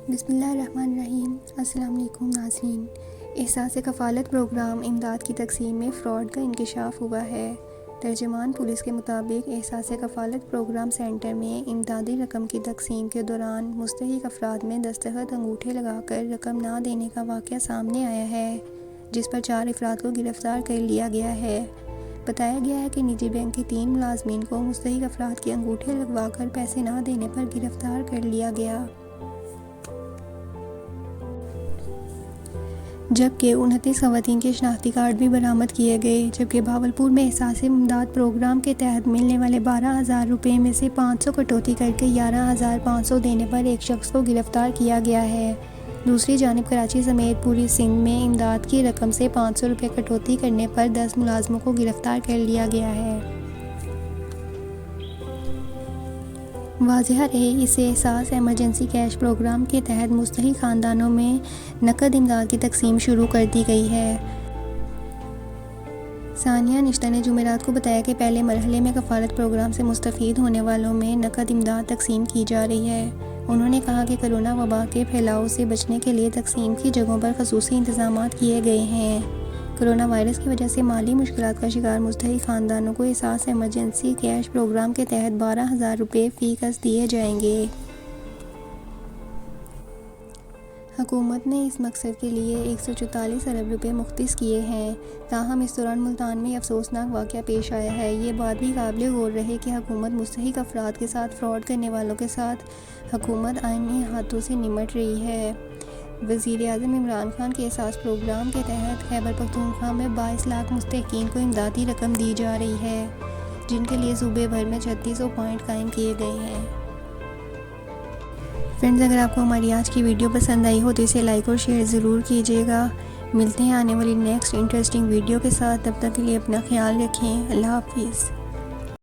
بسم اللہ الرحمن الرحیم۔ السلام علیکم ناظرین۔ احساس کفالت پروگرام امداد کی تقسیم میں فراڈ کا انکشاف ہوا ہے۔ ترجمان پولیس کے مطابق احساس کفالت پروگرام سینٹر میں امدادی رقم کی تقسیم کے دوران مستحق افراد میں دستخط انگوٹھے لگا کر رقم نہ دینے کا واقعہ سامنے آیا ہے، جس پر 4 افراد کو گرفتار کر لیا گیا ہے۔ بتایا گیا ہے کہ نجی بینک کے 3 ملازمین کو مستحق افراد کے انگوٹھے لگوا کر پیسے نہ دینے پر گرفتار کر لیا گیا، جبکہ 29 خواتین کے شناختی کارڈ بھی برآمد کیے گئے، جبکہ بہاولپور میں احساس امداد پروگرام کے تحت ملنے والے 12,000 روپے میں سے 500 کٹوتی کر کے 11,500 دینے پر ایک شخص کو گرفتار کیا گیا ہے۔ دوسری جانب کراچی سمیت پوری سندھ میں امداد کی رقم سے 500 روپے کٹوتی کرنے پر 10 ملازموں کو گرفتار کر لیا گیا ہے۔ واضح رہے، اسے احساس ایمرجنسی کیش پروگرام کے تحت مستحق خاندانوں میں نقد امداد کی تقسیم شروع کر دی گئی ہے۔ ثانیہ نشتہ نے جمعرات کو بتایا کہ پہلے مرحلے میں کفالت پروگرام سے مستفید ہونے والوں میں نقد امداد تقسیم کی جا رہی ہے۔ انہوں نے کہا کہ کرونا وبا کے پھیلاؤ سے بچنے کے لیے تقسیم کی جگہوں پر خصوصی انتظامات کیے گئے ہیں۔ کرونا وائرس کی وجہ سے مالی مشکلات کا شکار مستحق خاندانوں کو احساس ایمرجنسی کیش پروگرام کے تحت 12,000 روپے فی کس دیے جائیں گے۔ حکومت نے اس مقصد کے لیے 144 ارب روپے مختص کیے ہیں۔ تاہم اس دوران ملتان میں افسوسناک واقعہ پیش آیا ہے۔ یہ بات بھی قابل غور رہے کہ حکومت مستحق افراد کے ساتھ فراڈ کرنے والوں کے ساتھ حکومت آئینی ہاتھوں سے نمٹ رہی ہے۔ وزیر اعظم عمران خان کے احساس پروگرام کے تحت خیبر پختونخوا میں 22 لاکھ مستحقین کو امدادی رقم دی جا رہی ہے، جن کے لیے صوبے بھر میں 3600 پوائنٹ قائم کیے گئے ہیں۔ فرینڈز، اگر آپ کو ہماری آج کی ویڈیو پسند آئی ہو تو اسے لائک اور شیئر ضرور کیجیے گا۔ ملتے ہیں آنے والی نیکسٹ انٹرسٹنگ ویڈیو کے ساتھ، تب تک کے لیے اپنا خیال رکھیں۔ اللہ حافظ۔